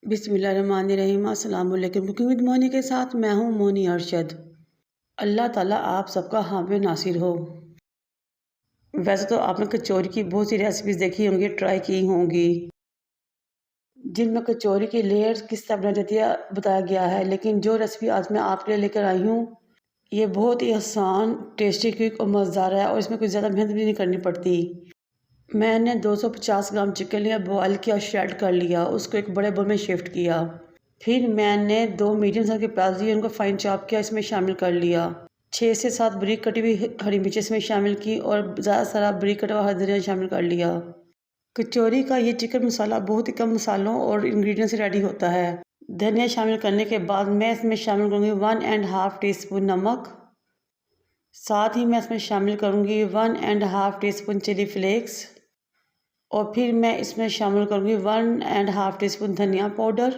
बिस्मिल्लाहिर्रहमानिर्रहीम। अस्सलाम वालेकुम। कुकिंग विद मोनी के साथ मैं हूँ मोनी अरशद। अल्लाह ताला आप सबका हामिद नासिर हो। वैसे तो आपने कचौरी की बहुत सी रेसिपीज़ देखी होंगी, ट्राई की होंगी, जिनमें कचौरी की लेयर्स किस तरह बनाई जाती है बताया गया है। लेकिन जो रेसिपी आज मैं आपके लिए लेकर आई हूँ, ये बहुत ही आसान, टेस्टी, क्विक और मज़ेदार है और इसमें कुछ ज़्यादा मेहनत भी नहीं करनी पड़ती। मैंने 250 ग्राम चिकन लिया, बॉयल किया, श्रेड कर लिया, उसको एक बड़े बोल में शिफ्ट किया। फिर मैंने 2 मीडियम साइज़ के प्याज लिए, उनको फाइन चॉप किया, इसमें शामिल कर लिया। 6 से 7 बारीक कटी हुई हरी मिर्च इसमें शामिल की और ज़्यादा सारा बारीक कटा हुआ हरा धनिया शामिल कर लिया। कचौरी का ये चिकन मसाला बहुत ही कम मसालों और इंग्रेडिएंट से रेडी होता है। धनिया शामिल करने के बाद मैं इसमें शामिल करूँगी 1.5 टीस्पून नमक। साथ ही मैं इसमें शामिल करूँगी 1.5 टीस्पून चिली फ्लेक्स और फिर मैं इसमें शामिल करूँगी 1.5 टीस्पून धनिया पाउडर,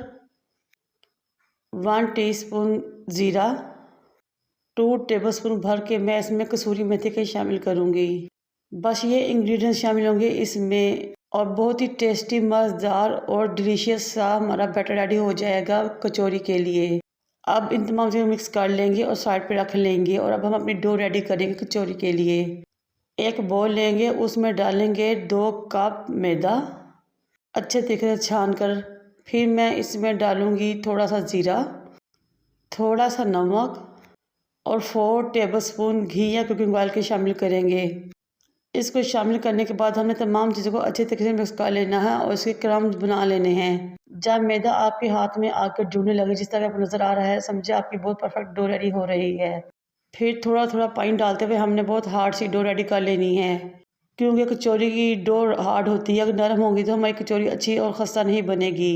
1 टीस्पून ज़ीरा, 2 टेबलस्पून भर के मैं इसमें कसूरी मेथी के शामिल करूँगी। बस ये इंग्रेडिएंट्स शामिल होंगे इसमें और बहुत ही टेस्टी, मज़ेदार और डिलीशियस सा हमारा बैटर रेडी हो जाएगा कचौरी के लिए। अब इन तमाम चीज़ों को मिक्स कर लेंगे और साइड पे रख लेंगे और अब हम अपनी डो रेडी करेंगे कचौरी के लिए। एक बोल लेंगे, उसमें डालेंगे 2 कप मैदा अच्छे तरीके से छान कर। फिर मैं इसमें डालूँगी थोड़ा सा ज़ीरा, थोड़ा सा नमक और 4 टेबलस्पून घी या कुकिंग ऑयल के शामिल करेंगे। इसको शामिल करने के बाद हमने तमाम चीज़ों को अच्छे तरीके से मिक्स कर लेना है और इसके क्रम्स बना लेने हैं। जब मैदा आपके हाथ में आकर जुड़ने लगे, जिस तरह आपको नज़र आ रहा है, समझे आपकी बहुत परफेक्ट डो रेडी हो रही है। फिर थोड़ा थोड़ा पानी डालते हुए हमने बहुत हार्ड सी डो रेडी कर लेनी है, क्योंकि कचौरी की डो हार्ड होती है। अगर नरम होगी तो हमारी कचौरी अच्छी और खस्ता नहीं बनेगी।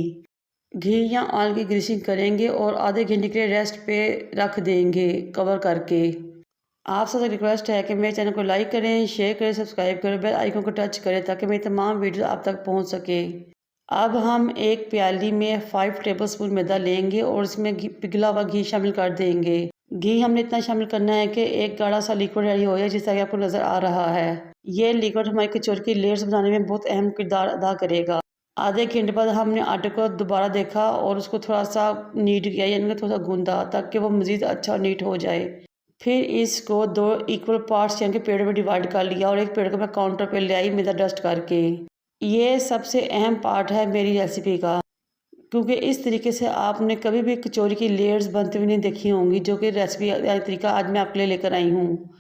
घी या ऑयल की ग्रीसिंग करेंगे और आधे घंटे के लिए रेस्ट पे रख देंगे कवर करके। आपसे रिक्वेस्ट है कि मेरे चैनल को लाइक करें, शेयर करें, सब्सक्राइब करें, बेल आइकन को टच करें ताकि मेरी तमाम वीडियो आप तक पहुंच सके। अब हम एक प्याली में 5 टेबलस्पून मैदा लेंगे और इसमें पिघला हुआ घी शामिल कर देंगे। घी हमने इतना शामिल करना है कि एक गाढ़ा सा लिक्विड रेडी हो जाए, जिस तरह आपको नज़र आ रहा है। ये लिक्विड हमारी कचौरी की लेयर्स बनाने में बहुत अहम किरदार अदा करेगा। आधे घंटे बाद हमने आटे को दोबारा देखा और उसको थोड़ा सा नीट किया, यानी थोड़ा सा गूंदा, ताकि वो मज़ीद अच्छा नीट हो जाए। फिर इसको 2 इक्वल पार्ट्स यानी कि पेड़ों में डिवाइड कर लिया और एक पेड़ को मैं काउंटर पे ले आई मैदा डस्ट करके। ये सबसे अहम पार्ट है मेरी रेसिपी का, क्योंकि इस तरीके से आपने कभी भी कचौरी की लेयर्स बनते हुए नहीं देखी होंगी, जो कि रेसिपी तरीका आज मैं आपके लिए लेकर आई हूँ।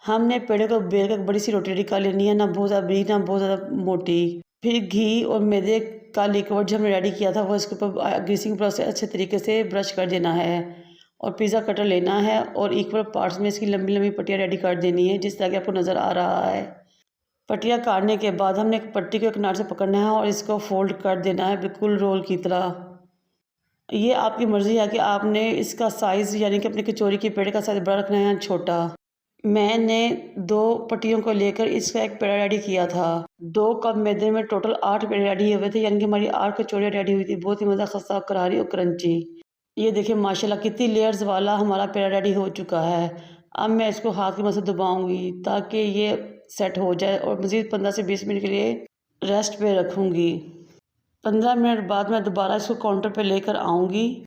हमने पेड़े को बेल कर बड़ी सी रोटी रेडी कर लेनी है, ना बहुत ज़्यादा बड़ी ना बहुत ज़्यादा मोटी। फिर घी और मैदे का लिक्विड जो हमने रेडी किया था वो इसके ऊपर ग्रीसिंग प्रोसेस अच्छे तरीके से ब्रश कर देना है और पिज़्ज़ा कटर लेना है और इक्वल पार्ट्स में इसकी लंबी लंबी पट्टियाँ रेडी कर देनी है, जिस तरह कि आपको नज़र आ रहा है। पट्टियाँ काटने के बाद हमने एक पट्टी को एक किनारे से पकड़ना है और इसको फोल्ड कर देना है बिल्कुल रोल की तरह। ये आपकी मर्ज़ी है कि आपने इसका साइज़ यानी कि अपनी कचौरी की पेड़े का साइज़ बड़ा रखना है या छोटा। मैंने 2 पट्टियों को लेकर इसका एक पेड़ा रेडी किया था। 2 कप मैदे में टोटल 8 पेड़े रेडी हुए थे, यानी कि हमारी 8 कचौरियाँ रेडी हुई थी। बहुत ही मज़ा, खस्ता, करारी और क्रंची। ये देखिए माशाल्लाह कितनी लेयर्स वाला हमारा पेड़ा रेडी हो चुका है। अब मैं इसको हाथ की मदद से दबाऊंगी ताकि ये सेट हो जाए और मज़ीद 15 से 20 मिनट के लिए रेस्ट पे रखूँगी। 15 मिनट बाद मैं दोबारा इसको काउंटर पे लेकर आऊँगी,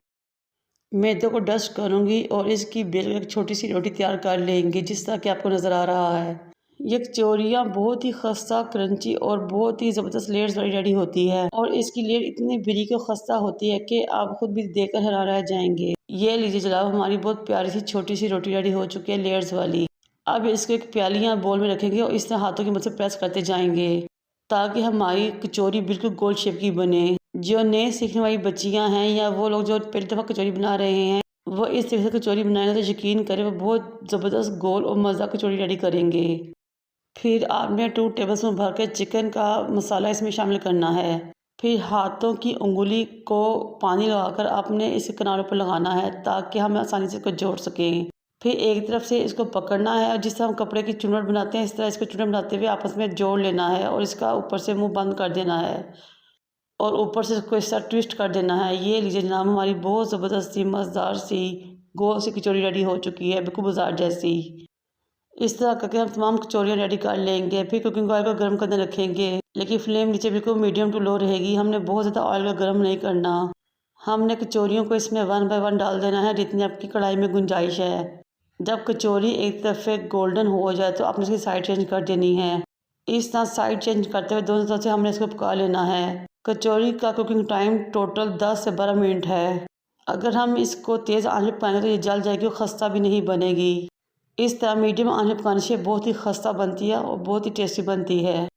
मैदे को डस्ट करूँगी और इसकी बेल एक छोटी सी रोटी तैयार कर लेंगे, जिस तरह कि आपको नज़र आ रहा है। ये कचौरियाँ बहुत ही खस्ता, क्रंची और बहुत ही ज़बरदस्त लेयर्स वाली रेडी होती है और इसकी लेयर इतनी बारीक और खस्ता होती है कि आप खुद भी देखकर हैरान रह जाएंगे। ये लीजिए जनाब, हमारी बहुत प्यारी सी छोटी सी रोटी रेडी हो चुकी है लेयर्स वाली। अब इसको एक प्यालियाँ बोल में रखेंगे और इस तरह हाथों की मदद से प्रेस करते जाएंगे ताकि हमारी कचौरी बिल्कुल गोल शेप की बने। जो नए सीखने वाली बच्चियां हैं या वो लोग जो पहली दफ़ा कचौरी बना रहे हैं, वो इस तरह से कचौरी बनाएंगे तो यकीन करें वो बहुत ज़बरदस्त गोल और मज़ेदार कचौरी रेडी करेंगे। फिर आपने 2 टेबलस्पून भर के चिकन का मसाला इसमें शामिल करना है। फिर हाथों की उंगली को पानी लगाकर आपने इस किनारों पर लगाना है ताकि हम आसानी से इसको जोड़ सकें। फिर एक तरफ से इसको पकड़ना है और जिस तरह हम कपड़े की चुनट बनाते हैं, इस तरह इसको चुनट बनाते हुए आपस में जोड़ लेना है और इसका ऊपर से मुंह बंद कर देना है और ऊपर से इसको इस तरह ट्विस्ट कर देना है। ये लीजिए जनाब, हमारी बहुत ज़बरदस्त सी मज़ेदार सी गोल सी कचौरी रेडी हो चुकी है, बिल्कुल बाजार जैसी। इस तरह करके हम तमाम कचौरियाँ रेडी कर लेंगे। फिर कुकिंग ऑयल को गर्म करने रखेंगे, लेकिन फ्लेम नीचे बिल्कुल मीडियम टू लो रहेगी। हमने बहुत ज़्यादा ऑयल को गर्म नहीं करना। हमने कचौरियों को इसमें 1 बाय 1 डाल देना है जितनी आपकी कढ़ाई में गुंजाइश है। जब कचौरी एक तरफ से गोल्डन हो जाए तो आपने इसकी साइड चेंज कर देनी है। इस तरह साइड चेंज करते हुए दोनों तरफ से हमने इसको पका लेना है। कचौरी का कुकिंग टाइम टोटल 10 से 12 मिनट है। अगर हम इसको तेज़ आंच पर पकाएंगे तो ये जल जाएगी और खस्ता भी नहीं बनेगी। इस तरह मीडियम आंच पर पकाने से बहुत ही खस्ता बनती है और बहुत ही टेस्टी बनती है।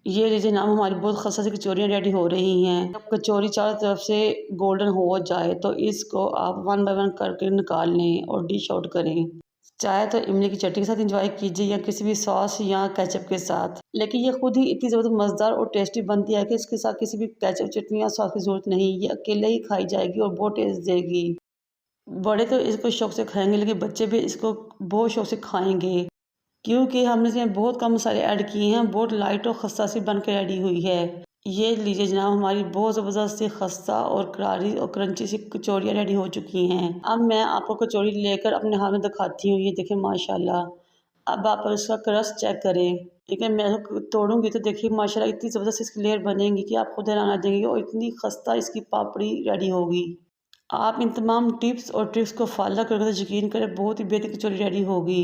ये लीजिए नाम हमारी बहुत खस्ता सी कचौरियाँ रेडी हो रही हैं। जब कचौरी चारों तरफ से गोल्डन हो जाए तो इसको आप 1 बाय 1 करके निकाल लें और डिश आउट करें। चाहे तो इमली की चटनी के साथ एंजॉय कीजिए या किसी भी सॉस या केचप के साथ। लेकिन ये खुद ही इतनी ज़बरदस्त मज़ेदार और टेस्टी बनती है कि इसके साथ किसी भी केचप चटनी या सॉस की ज़रूरत नहीं। ये अकेले ही खाई जाएगी और बहुत टेस्ट देगी। बड़े तो इसको शौक से खाएंगे लेकिन बच्चे भी इसको बहुत शौक से खाएंगे क्योंकि हमने इसमें बहुत कम मसाले ऐड किए हैं। बहुत लाइट और खस्ता सी बन के रेडी हुई है। ये लीजिए जनाब हमारी बहुत ज़बरदस्त सी खस्ता और करारी और क्रंची सी कचौरियाँ रेडी हो चुकी हैं। अब मैं आपको कचौरी लेकर अपने हाथ में दिखाती हूँ। ये देखें माशाल्लाह। अब आप इसका क्रस्ट चेक करें। ठीक है, मैं तोड़ूंगी तो देखिए माशाल्लाह इतनी ज़बरदस्त इसकी लेयर बनेगी कि आप खुद हैरान आ जाएंगे और इतनी खस्ता इसकी पापड़ी रेडी होगी। आप इन तमाम टिप्स और ट्रिक्स को फॉलो करके तो यकीन करें बहुत ही बेहतरीन कचौरी रेडी होगी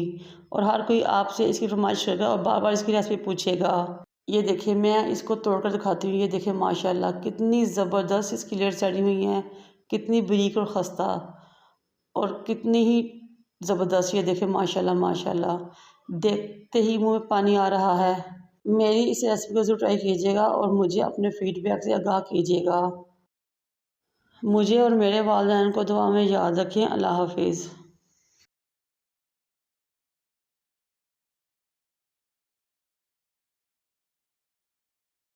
और हर कोई आपसे इसकी फरमाइश करेगा और बार बार इसकी रेसिपी पूछेगा। ये देखिए मैं इसको तोड़कर दिखाती हूँ। ये देखिए माशाल्लाह कितनी ज़बरदस्त इसकी लेयर्स रेडी हुई हैं, कितनी बारीक और खस्ता और कितनी ही ज़बरदस्त। ये देखिए माशाल्लाह माशाल्लाह, देखते ही मुँह में पानी आ रहा है। मेरी इस रेसिपी को ज़रूर ट्राई कीजिएगा और मुझे अपने फीडबैक से आगाह कीजिएगा। मुझे और मेरे वालिदैन को दुआ में याद रखें। अल्लाह हाफिज़।